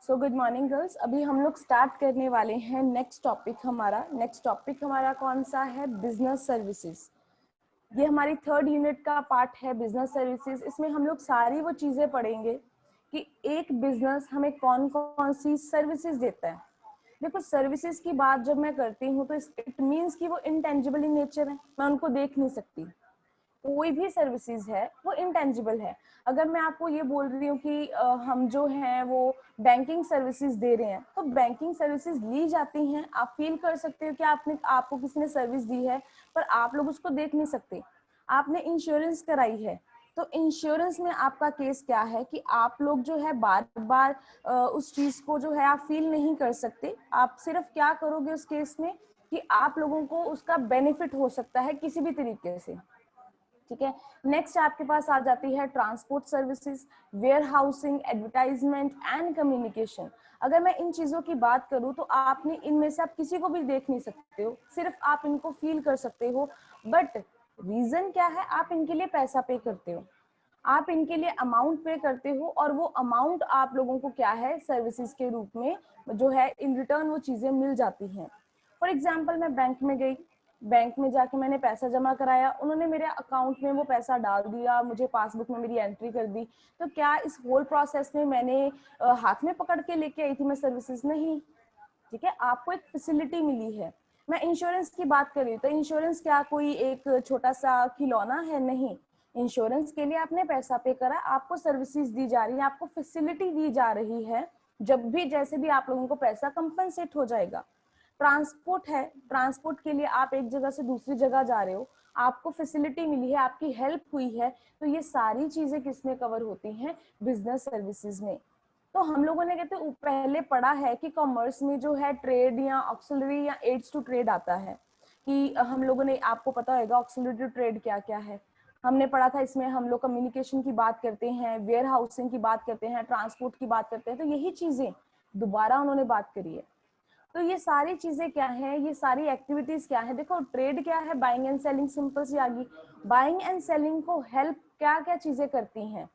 So good morning girls. अभी हम लोग स्टार्ट करने वाले हैं नेक्स्ट टॉपिक हमारा कौन सा है? Business services. ये हमारी थर्ड यूनिट का पार्ट है बिजनेस सर्विसेज। इसमें हम लोग सारी वो चीजें पढ़ेंगे कि एक बिजनेस हमें कौन कौन सी सर्विसेज देता है। देखो, सर्विसेज की बात जब मैं करती हूँ तो इट मीन्स कि वो इनटेंजिबल इन नेचर है, मैं उनको देख नहीं सकती। कोई भी सर्विसेज है वो इंटेंजिबल है। अगर मैं आपको ये बोल रही हूँ कि हम जो हैं वो बैंकिंग सर्विसेज दे रहे हैं, तो बैंकिंग सर्विसेज ली जाती हैं, आप फील कर सकते हो कि आपको किसी ने सर्विस दी है, पर आप लोग उसको देख नहीं सकते। आपने इंश्योरेंस कराई है, तो इंश्योरेंस में आपका केस क्या है कि आप लोग जो है बार बार उस चीज को जो है आप फील नहीं कर सकते। आप सिर्फ क्या करोगे उस केस में कि आप लोगों को उसका बेनिफिट हो सकता है किसी भी तरीके से। ठीक है, नेक्स्ट आपके पास आ जाती है transport services, warehousing, advertisement and communication. अगर मैं इन चीजों की बात करूं तो आपने इनमें से आप किसी को भी देख नहीं सकते हो, सिर्फ आप इनको फील कर सकते हो। बट रीजन क्या है? आप इनके लिए पैसा पे करते हो, आप इनके लिए अमाउंट पे करते हो, और वो अमाउंट आप लोगों को क्या है, सर्विसेज के रूप में जो है इन रिटर्न वो चीजें मिल जाती हैं। फॉर एग्जाम्पल, मैं बैंक में गई, बैंक में जाके मैंने पैसा जमा कराया, उन्होंने मेरे अकाउंट में वो पैसा डाल दिया, मुझे पासबुक में मेरी एंट्री कर दी। तो क्या इस होल प्रोसेस में मैंने हाथ में पकड़ के लेके आई थी मैं सर्विसेज? नहीं। ठीक है, आपको एक फैसिलिटी मिली है। मैं इंश्योरेंस की बात करी तो इंश्योरेंस क्या कोई एक छोटा सा खिलौना है? नहीं। इंश्योरेंस के लिए आपने पैसा पे करा, आपको सर्विसेज दी जा रही है, आपको फैसिलिटी दी जा रही है। जब भी जैसे भी आप लोगों को पैसा कंपनसेट हो जाएगा। ट्रांसपोर्ट है, ट्रांसपोर्ट के लिए आप एक जगह से दूसरी जगह जा रहे हो, आपको फैसिलिटी मिली है, आपकी हेल्प हुई है, तो ये सारी चीजें किसमें कवर होती हैं? बिजनेस सर्विसेज में। तो हम लोगों ने कहते पहले पढ़ा है कि कॉमर्स में जो है ट्रेड या ऑक्सिलरी या एड्स टू ट्रेड आता है, कि हम लोगों ने, आपको पता होगा ऑक्सिलरी टू ट्रेड क्या क्या है, हमने पढ़ा था। इसमें हम लोग कम्युनिकेशन की बात करते हैं, वेयर हाउसिंग की बात करते हैं, ट्रांसपोर्ट की बात करते हैं, तो यही चीजें दोबारा उन्होंने बात करी है। तो ये सारी चीजें क्या है, ये सारी एक्टिविटीज क्या है? देखो, ट्रेड क्या है? बाइंग एंड सेलिंग, सिंपल सी आ गई। बाइंग एंड सेलिंग को हेल्प क्या क्या चीजें करती हैं?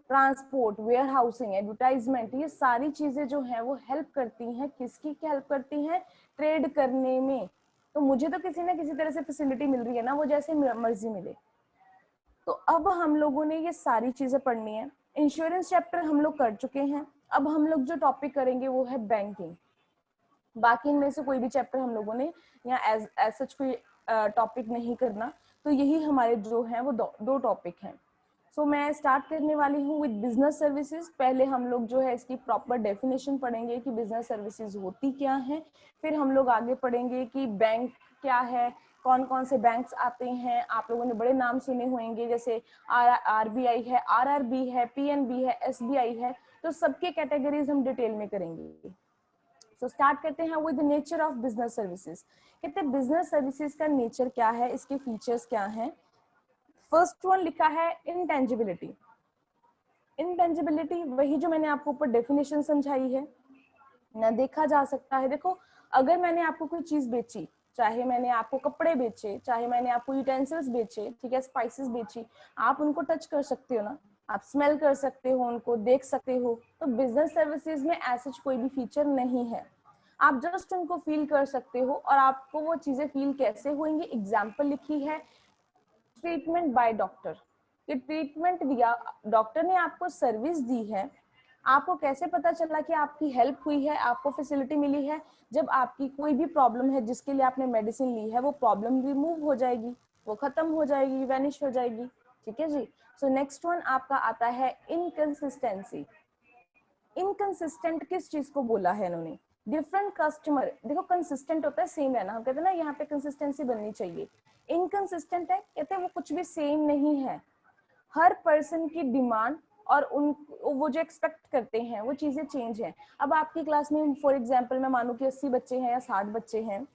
ट्रांसपोर्ट, वेयर हाउसिंग, एडवर्टाइजमेंट, ये सारी चीजें जो है वो हेल्प करती हैं। किसकी क्या हेल्प करती हैं? ट्रेड करने में। तो मुझे तो किसी ना किसी तरह से फैसिलिटी मिल रही है ना, वो जैसे मर्जी मिले। तो अब हम लोगों ने ये सारी चीजें पढ़नी है। इंश्योरेंस चैप्टर हम लोग कर चुके हैं। अब हम लोग जो टॉपिक करेंगे वो है बैंकिंग। बाकी इनमें से कोई भी चैप्टर हम लोगों ने या एज सच कोई टॉपिक नहीं करना। तो यही हमारे जो हैं वो दो टॉपिक हैं। सो मैं स्टार्ट करने वाली हूँ विद बिजनेस सर्विसेज। पहले हम लोग जो है इसकी प्रॉपर डेफिनेशन पढ़ेंगे कि बिजनेस सर्विसेज होती क्या है। फिर हम लोग आगे पढ़ेंगे कि बैंक क्या है, कौन कौन से बैंक्स आते हैं। आप लोगों ने बड़े नाम सुने होंगे, जैसे आरबीआई है, आरआरबी है, पीएनबी है, एसबीआई है। तो सबके कैटेगरीज हम डिटेल में करेंगे। सो स्टार्ट करते हैं with nature of business services. कहते हैं बिजनेस सर्विसेज का नेचर क्या है, इसके फीचर्स क्या हैं। फर्स्ट वन लिखा है इंटेंजिबिलिटी। इंटेंजिबिलिटी वही जो मैंने आपको ऊपर डेफिनेशन समझाई है, ना देखा जा सकता है। देखो, अगर मैंने आपको कोई चीज बेची, चाहे मैंने आपको कपड़े बेचे, चाहे मैंने आपको यूटेंसिल्स बेचे, ठीक है, स्पाइसेस बेची, आप उनको टच कर सकते हो ना, आप स्मेल कर सकते हो, उनको देख सकते हो। तो बिजनेस सर्विसेज में ऐसा कोई भी फीचर नहीं है, आप जस्ट उनको फील कर सकते हो। और आपको वो चीजें फील कैसे होंगी? एग्जाम्पल लिखी है, ट्रीटमेंट बाय डॉक्टर। कि ट्रीटमेंट दिया, डॉक्टर ने आपको सर्विस दी है, आपको कैसे पता चला कि आपकी हेल्प हुई है, आपको फैसिलिटी मिली है? जब आपकी कोई भी प्रॉब्लम है जिसके लिए आपने मेडिसिन ली है, वो प्रॉब्लम रिमूव हो जाएगी, वो खत्म हो जाएगी, वैनिश हो जाएगी। ठीक है जी। सो नेक्स्ट वन आपका आता है इनकंसिस्टेंसी। इनकंसिस्टेंट किस चीज को बोला है इन्होंने? Different customer. देखो, कंसिस्टेंट होता है सेम रहना, हम कहते हैं ना यहाँ पे कंसिस्टेंसी बननी चाहिए। इनकंसिस्टेंट है, कहते हैं वो कुछ भी सेम नहीं है। हर पर्सन की डिमांड और उन वो जो एक्सपेक्ट करते हैं वो चीजें चेंज है। अब आपकी क्लास में फॉर एग्जांपल मैं मानू कि 80 बच्चे हैं या 60 बच्चे हैं,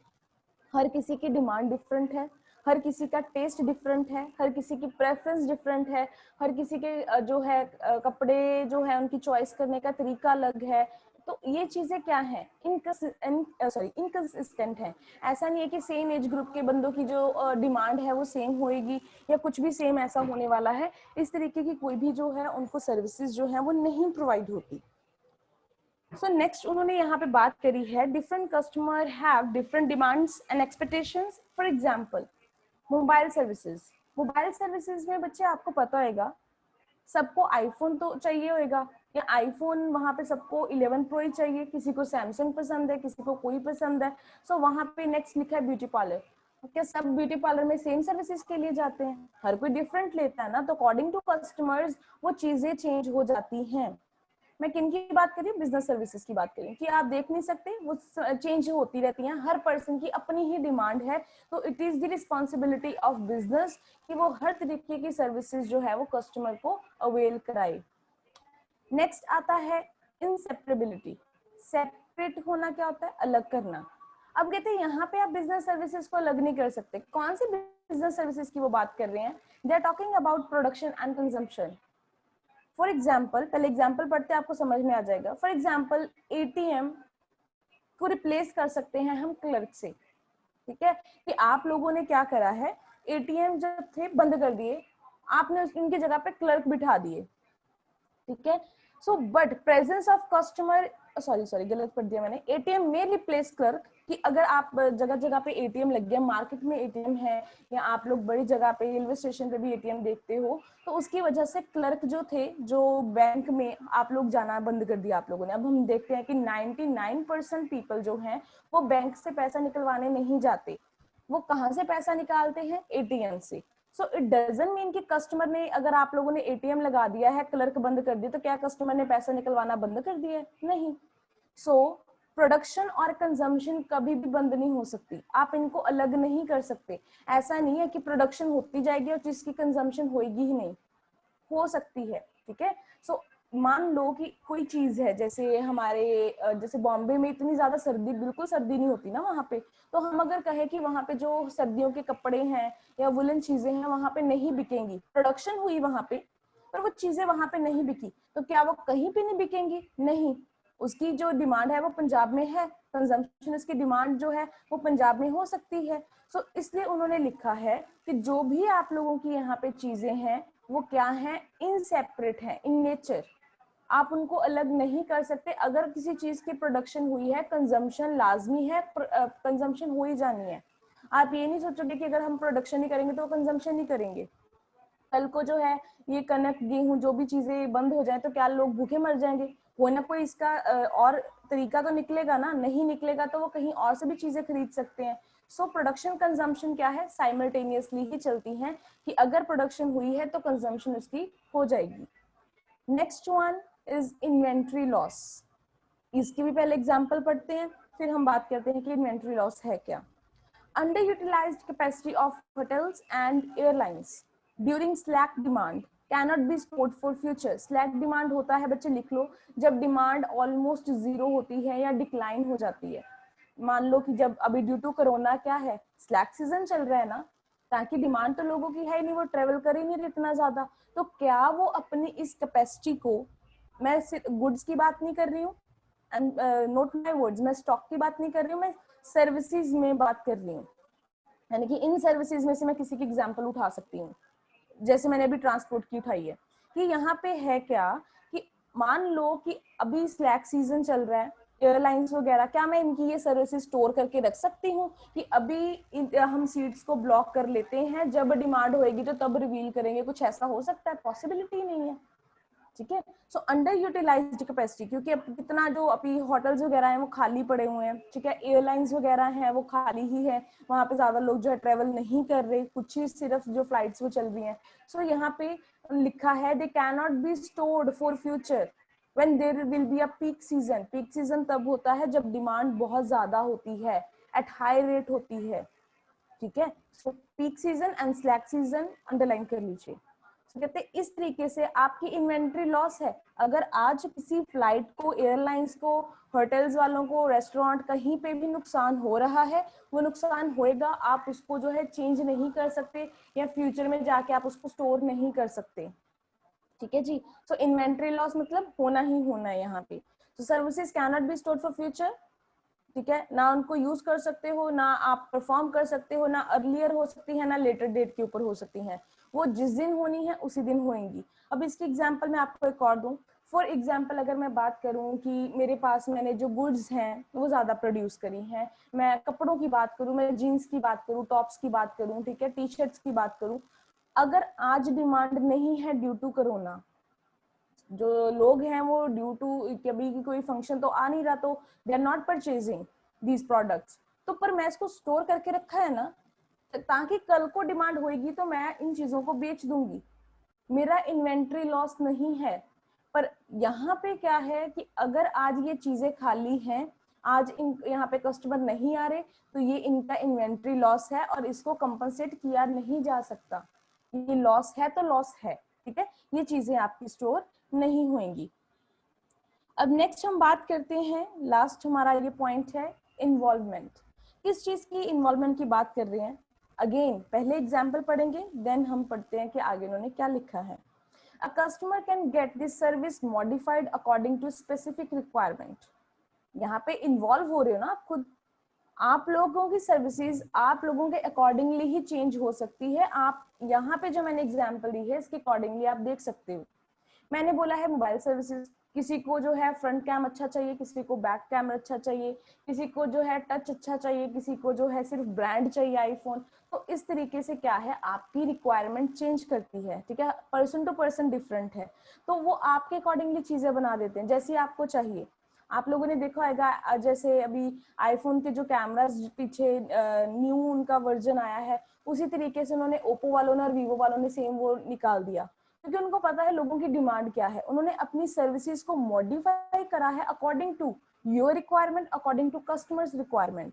हर किसी की डिमांड डिफरेंट है, हर किसी का टेस्ट डिफरेंट है, हर किसी की प्रेफरेंस डिफरेंट है, हर किसी के जो है कपड़े जो है उनकी चॉइस करने का तरीका अलग है। तो ये चीजें क्या है? इनकंसिस्टेंट है। ऐसा नहीं है कि सेम एज ग्रुप के बंदों की जो डिमांड है वो सेम होएगी या कुछ भी सेम ऐसा होने वाला है। इस तरीके की कोई भी जो है उनको सर्विसेज जो है वो नहीं प्रोवाइड होती। सो नेक्स्ट उन्होंने यहाँ पे बात करी है different customer have different demands and expectations. For example mobile services, mobile services में बच्चे आपको पता होगा सबको आईफोन तो चाहिए होगा, या आईफोन वहां पे सबको 11 प्रो ही चाहिए, किसी को सैमसंग पसंद है, किसी को कोई पसंद है। सो वहां पे नेक्स्ट लिखा है ब्यूटी पार्लर। क्या सब ब्यूटी पार्लर में सेम सर्विसेज के लिए जाते हैं? हर कोई डिफरेंट लेता है ना, तो अकॉर्डिंग टू कस्टमर्स वो चीजें चेंज हो जाती हैं। मैं किन की बात कर रही हूँ? बिजनेस सर्विसेज की बात कर रही हूँ कि आप देख नहीं सकते, वो चेंज होती रहती हैं, हर पर्सन की अपनी ही डिमांड है। तो it is the responsibility of business कि वो हर तरीके की सर्विसेज जो है वो कस्टमर को अवेल कराए। नेक्स्ट आता है इनसेपरेबिलिटी। सेपरेट होना क्या होता है? अलग करना। अब कहते हैं यहाँ पे आप बिजनेस सर्विसेज को अलग नहीं कर सकते। कौन सी बिजनेस सर्विसेज की वो बात कर रहे हैं? They are talking about production and consumption. For example, पहले एग्जाम्पल पढ़ते आपको समझ में आ जाएगा। फॉर एग्जाम्पल एटीएम को रिप्लेस कर सकते हैं हम क्लर्क से। ठीक है, कि आप लोगों ने क्या करा है, एटीएम जब थे बंद कर दिए, आपने उनकी जगह पे क्लर्क बिठा दिए। ठीक है, so but presence of customer, sorry गलत पढ़ दिया मैंने, एटीएम में रिप्लेस क्लर्क। कि अगर आप जगह जगह पे एटीएम लग गया, मार्केट में एटीएम है, या आप लोग बड़ी जगह पे रेलवे स्टेशन पे भी एटीएम देखते हो, तो उसकी वजह से क्लर्क जो थे, जो बैंक में आप लोग जाना बंद कर दिया आप लोगों ने। अब हम देखते हैं कि 99% पीपल जो हैं वो बैंक से पैसा निकलवाने नहीं जाते। वो कहाँ से पैसा निकालते हैं? एटीएम से। सो इट डजंट मीन कि कस्टमर ने, अगर आप लोगों ने एटीएम लगा दिया है, क्लर्क बंद कर दिया, तो क्या कस्टमर ने पैसा निकलवाना बंद कर दिया है? नहीं। सो प्रोडक्शन और कंजम्पशन कभी भी बंद नहीं हो सकती, आप इनको अलग नहीं कर सकते। ऐसा नहीं है कि प्रोडक्शन होती जाएगी और जिसकी कंजम्पशन होगी ही नहीं, हो सकती है। ठीक है, सो मान लो कि कोई चीज है, जैसे हमारे जैसे बॉम्बे में इतनी ज्यादा सर्दी, बिल्कुल सर्दी नहीं होती ना वहाँ पे, तो हम अगर कहें कि वहाँ पे जो सर्दियों के कपड़े हैं या वुलन चीजें हैं वहाँ पे नहीं बिकेंगी, प्रोडक्शन हुई वहाँ पे पर वो चीजें वहाँ पे नहीं बिकी, तो क्या वो कहीं पे नहीं बिकेंगी? नहीं। उसकी जो डिमांड है वो पंजाब में है, कंजम्पशन उसकी डिमांड जो है वो पंजाब में हो सकती है। सो इसलिए उन्होंने लिखा है कि जो भी आप लोगों की यहाँ पे चीजें हैं वो क्या है? इनसेपरेट है इन नेचर, आप उनको अलग नहीं कर सकते। अगर किसी चीज की प्रोडक्शन हुई है, कंजम्पशन लाजमी है, कंजम्पशन हो ही जानी है। आप ये नहीं सोचोगे कि अगर हम प्रोडक्शन नहीं करेंगे तो कंजम्पशन नहीं करेंगे। कल को जो है ये कनक गेहूं जो भी चीजें बंद हो जाए तो क्या लोग भूखे मर जाएंगे? कोई ना कोई इसका और तरीका तो निकलेगा ना, नहीं निकलेगा तो वो कहीं और से भी चीजें खरीद सकते हैं। सो प्रोडक्शन कंजम्पशन क्या है? साइमल्टेनियसली ही चलती हैं, कि अगर प्रोडक्शन हुई है तो कंजम्पशन उसकी हो जाएगी। Next one is inventory loss. इसकी भी पहले एग्जांपल पढ़ते हैं, फिर हम बात करते हैं कि इन्वेंट्री लॉस है क्या। Underutilized capacity of hotels and airlines during slack demand cannot be stored for future. Slack demand होता है, बच्चे लिख लो, जब डिमांड ऑलमोस्ट जीरो होती है या डिक्लाइन हो जाती है। मान लो कि जब अभी ड्यू टू कोरोना क्या है, स्लैक सीजन चल रहा है ना, ताकि डिमांड तो लोगों की है नहीं, वो ट्रेवल कर ही नहीं रहे इतना ज्यादा, तो क्या वो अपनी इस कैपेसिटी को, मैं गुड्स की बात नहीं कर रही हूँ, एंड नोट माय वर्ड्स, मैं स्टॉक की बात नहीं कर रही हूँ, मैं सर्विसेज में बात कर रही हूँ। यानी कि इन सर्विसेज में से मैं किसी की एग्जांपल उठा सकती हूँ, जैसे मैंने अभी ट्रांसपोर्ट की उठाई है, कि यहाँ पे है क्या कि मान लो कि अभी स्लैक सीजन चल रहा है, एयरलाइंस वगैरह, क्या मैं इनकी ये सर्विसेज स्टोर करके रख सकती हूँ कि अभी हम सीट्स को ब्लॉक कर लेते हैं, जब डिमांड होएगी तो तब रिवील करेंगे? कुछ ऐसा हो सकता है? पॉसिबिलिटी नहीं है। ठीक है, सो अंडर यूटिलाइज्ड कैपेसिटी, क्योंकि अब कितना जो अभी होटल्स वगैरह हैं वो खाली पड़े हुए हैं। ठीक है, एयरलाइंस वगैरह हैं वो खाली ही है, वहां पे ज्यादा लोग जो है ट्रेवल नहीं कर रहे, कुछ ही सिर्फ जो फ्लाइट्स वो चल रही हैं। सो यहाँ पे लिखा है they can not be stored for future when there will be a peak season. Peak season तब होता है जब डिमांड बहुत ज्यादा होती है, एट हाई रेट होती है। ठीक है, so peak season and slack season underline कर लीजिए। कहते हैं इस तरीके से आपकी इन्वेंट्री लॉस है। अगर आज किसी फ्लाइट को, एयरलाइंस को, होटल्स वालों को, रेस्टोरेंट, कहीं पे भी नुकसान हो रहा है, वो नुकसान होएगा, आप उसको जो है चेंज नहीं कर सकते, या फ्यूचर में जाके आप उसको स्टोर नहीं कर सकते। ठीक है जी, सो इन्वेंट्री लॉस मतलब होना ही होना है यहाँ पे। तो services can not be stored for future. ठीक है, ना उनको यूज कर सकते हो, ना आप परफॉर्म कर सकते हो, ना अर्लियर हो सकती है, ना लेटर डेट के ऊपर हो सकती है। वो जिस दिन होनी है उसी दिन होएंगी। अब इसकी एग्जांपल मैं आपको एक और दूं। फॉर एग्जाम्पल अगर मैं बात करूं कि मेरे पास मैंने जो गुड्स हैं वो ज्यादा प्रोड्यूस करी हैं, मैं कपड़ों की बात करूं, मैं जीन्स की बात करूं, टॉप्स की बात करूं, ठीक है, टी शर्ट्स की बात करूं, अगर आज डिमांड नहीं है ड्यू टू कोरोना, जो लोग हैं वो ड्यू टू कभी की कोई फंक्शन तो आ नहीं रहा, तो they are not purchasing these products, तो पर मैं इसको स्टोर करके रखा है ना, ताकि कल को डिमांड होगी तो मैं इन चीजों को बेच दूंगी, मेरा इन्वेंट्री लॉस नहीं है। पर यहाँ पे क्या है कि अगर आज ये चीजें खाली हैं, आज इन यहाँ पे कस्टमर नहीं आ रहे, तो ये इनका इन्वेंट्री लॉस है और इसको कंपनसेट किया नहीं जा सकता, ये लॉस है तो लॉस है, ठीक है, ये चीजें आपकी स्टोर नहीं होंगी। अब नेक्स्ट हम बात करते हैं, लास्ट हमारा ये पॉइंट है इन्वॉल्वमेंट। किस चीज की इन्वॉल्वमेंट की बात कर रहे हैं, अगेन पहले एग्जाम्पल पढ़ेंगे, देन हम पढ़ते हैं कि आगे उन्होंने क्या लिखा है। A customer can get this service modified according to specific requirement। यहाँ पे इन्वॉल्व हो रहे हो ना आप खुद, आप लोगों की सर्विसेज आप लोगों के अकॉर्डिंगली ही चेंज हो सकती है। आप यहाँ पे जो मैंने एग्जाम्पल दी है इसके अकॉर्डिंगली आप देख सकते हो। मैंने बोला है मोबाइल सर्विसेज, किसी को जो है फ्रंट कैम अच्छा चाहिए, किसी को बैक कैमरा अच्छा चाहिए, किसी को जो है टच अच्छा चाहिए, किसी को जो है सिर्फ ब्रांड चाहिए आईफोन। तो इस तरीके से क्या है, आपकी रिक्वायरमेंट चेंज करती है, ठीक है, पर्सन टू पर्सन डिफरेंट है, तो वो आपके अकॉर्डिंगली चीजें बना देते हैं जैसी आपको चाहिए। आप लोगों ने देखा होगा जैसे अभी आईफोन के जो कैमरास पीछे न्यू उनका वर्जन आया है, उसी तरीके से उन्होंने ओप्पो वालों ने और वीवो वालों ने सेम वो निकाल दिया, क्योंकि उनको पता है लोगों की डिमांड क्या है। उन्होंने अपनी सर्विसेज को मॉडिफाई करा है according to your requirement, according to customers requirement.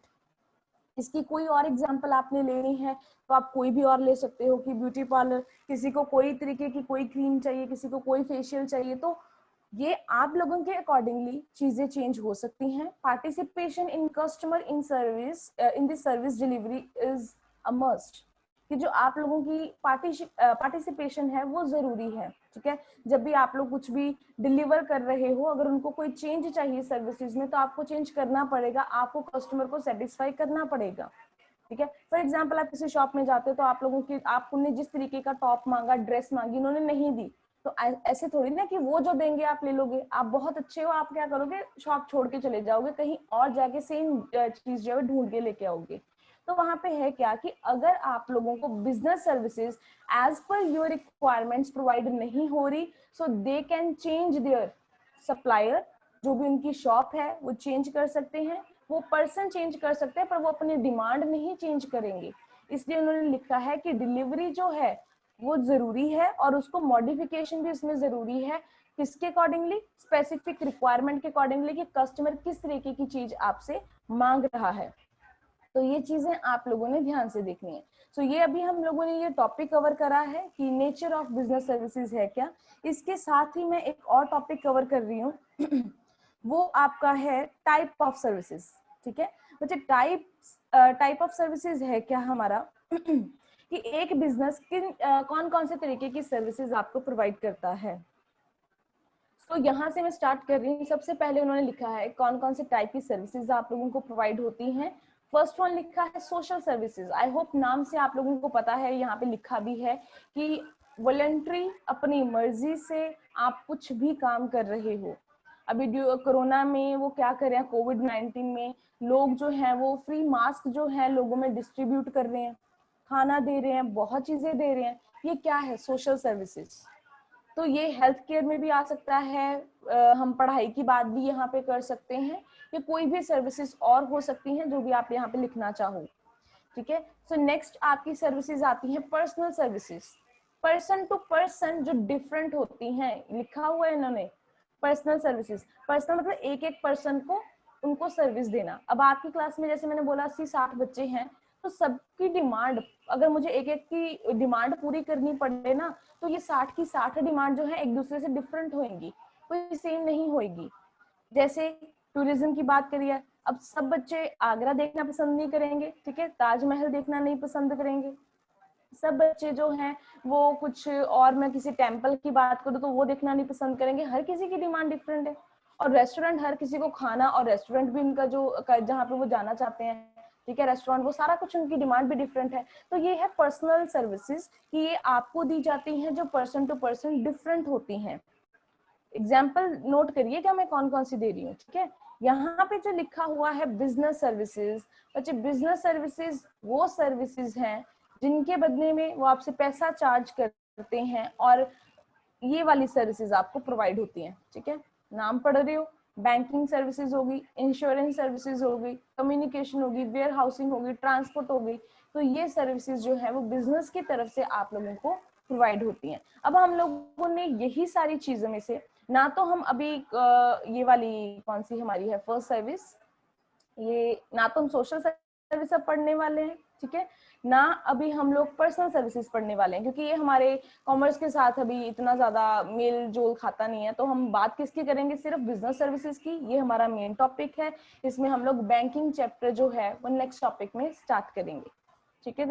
इसकी कोई और एग्जांपल आपने लेनी है तो आप कोई भी और ले सकते हो कि ब्यूटी पार्लर, किसी को कोई तरीके की कोई क्रीम चाहिए, किसी को कोई फेशियल चाहिए, तो ये आप लोगों के अकॉर्डिंगली चीजें चेंज हो सकती हैं। Participation in customer in service in this service delivery is a must, कि जो आप लोगों की पार्टिसिपेशन है वो जरूरी है, ठीक है। जब भी आप लोग कुछ भी डिलीवर कर रहे हो, अगर उनको कोई चेंज चाहिए सर्विसेज में तो आपको चेंज करना पड़ेगा, आपको कस्टमर को सेटिस्फाई करना पड़ेगा, ठीक है। फॉर एग्जाम्पल आप किसी शॉप में जाते हो तो आप लोगों की आपने जिस तरीके का टॉप मांगा, ड्रेस मांगी, उन्होंने नहीं दी, तो ऐसे थोड़ी ना कि वो जो देंगे आप ले लोगे। आप बहुत अच्छे हो, आप क्या करोगे, शॉप छोड़ के चले जाओगे, कहीं और जाके सेम चीज जो है ढूंढ के लेके आओगे। तो वहां पे है क्या कि अगर आप लोगों को business services as per your requirements provide नहीं हो रही, so they can change their supplier, जो भी उनकी शॉप है वो चेंज कर सकते हैं, वो पर्सन चेंज कर सकते हैं, पर वो अपनी डिमांड नहीं चेंज करेंगे। इसलिए उन्होंने लिखा है कि डिलीवरी जो है वो जरूरी है और उसको मॉडिफिकेशन भी इसमें जरूरी है। किसके अकॉर्डिंगली, स्पेसिफिक रिक्वायरमेंट के अकॉर्डिंगली, कि कस्टमर किस तरीके की चीज आपसे मांग रहा है। तो ये चीजें आप लोगों ने ध्यान से देखनी है। सो ये अभी हम लोगों ने ये टॉपिक कवर करा है कि नेचर ऑफ बिजनेस सर्विसेज है क्या। इसके साथ ही मैं एक और टॉपिक कवर कर रही हूँ वो आपका है टाइप ऑफ सर्विसेज, ठीक है। बच्चे टाइप ऑफ सर्विसेज है क्या हमारा कि एक बिजनेस किन कौन कौन से तरीके की सर्विसेज आपको प्रोवाइड करता है। तो यहाँ से मैं स्टार्ट कर रही हूँ। सबसे पहले उन्होंने लिखा है कौन कौन से टाइप की सर्विसेज आप लोगों को प्रोवाइड होती हैं। फर्स्ट वन लिखा है सोशल सर्विसेज। आई होप नाम से आप लोगों को पता है, यहाँ पे लिखा भी है कि वॉलंटरी अपनी मर्जी से आप कुछ भी काम कर रहे हो। अभी कोरोना में वो क्या कर रहे हैं, कोविड-19 में लोग जो हैं वो फ्री मास्क जो है लोगों में डिस्ट्रीब्यूट कर रहे हैं, खाना दे रहे हैं, बहुत चीजें दे रहे हैं। ये क्या है, सोशल सर्विसेज। तो ये हेल्थ केयर में भी आ सकता है, हम पढ़ाई की बात भी यहाँ पे कर सकते हैं, या कोई भी सर्विसेज और हो सकती हैं जो भी आप यहाँ पे लिखना चाहो, ठीक है। सो नेक्स्ट आपकी सर्विसेज आती हैं personal services. Person to person जो डिफरेंट होती हैं, लिखा हुआ है इन्होंने पर्सनल सर्विसेज। पर्सनल मतलब एक एक पर्सन को उनको सर्विस देना। अब आपकी क्लास में जैसे मैंने बोला 80-60 बच्चे हैं, तो सबकी डिमांड, अगर मुझे एक एक की डिमांड पूरी करनी पड़े ना, तो ये 60 की 60 डिमांड जो है एक दूसरे से डिफरेंट होंगी, कोई सेम नहीं होगी। जैसे टूरिज्म की बात करिए, अब सब बच्चे आगरा देखना पसंद नहीं करेंगे, ठीक है, ताजमहल देखना नहीं पसंद करेंगे। सब बच्चे जो हैं वो कुछ और, मैं किसी टेम्पल की बात करूँ तो वो देखना नहीं पसंद करेंगे। हर किसी की डिमांड डिफरेंट है। और रेस्टोरेंट, हर किसी को खाना और रेस्टोरेंट भी उनका जो जहाँ पे वो जाना चाहते हैं, ठीक है, रेस्टोरेंट, वो सारा कुछ उनकी डिमांड भी डिफरेंट है। तो ये है पर्सनल सर्विसेज कि ये आपको दी जाती हैं जो पर्सन टू पर्सन डिफरेंट होती हैं। एग्जाम्पल नोट करिए कि मैं कौन कौन सी दे रही हूँ, ठीक है। यहाँ पे जो लिखा हुआ है बिजनेस सर्विसेज, बच्चे बिजनेस सर्विसेज वो सर्विसेज हैं जिनके बदले में वो आपसे पैसा चार्ज करते हैं और ये वाली सर्विसेज आपको प्रोवाइड होती हैं, ठीक है। नाम पढ़ रहे हो, बैंकिंग सर्विसेज होगी, इंश्योरेंस सर्विसेज होगी, कम्युनिकेशन होगी, वेयर हाउसिंग होगी, ट्रांसपोर्ट होगी। तो ये सर्विसेज जो है वो बिजनेस की तरफ से आप लोगों को प्रोवाइड होती हैं। अब हम लोगों ने यही सारी चीजों में से ना तो हम अभी ये वाली कौन सी हमारी है फर्स्ट सर्विस, ये ना तो हम सोशल सर्विस अब पढ़ने वाले हैं, ठीक है, ना अभी हम लोग पर्सनल सर्विसेज पढ़ने वाले हैं, क्योंकि ये हमारे कॉमर्स के साथ अभी इतना ज्यादा मेल जोल खाता नहीं है। तो हम बात किसकी करेंगे, सिर्फ बिजनेस सर्विसेज की। ये हमारा मेन टॉपिक है। इसमें हम लोग बैंकिंग चैप्टर जो है वो नेक्स्ट टॉपिक में स्टार्ट करेंगे, ठीक है।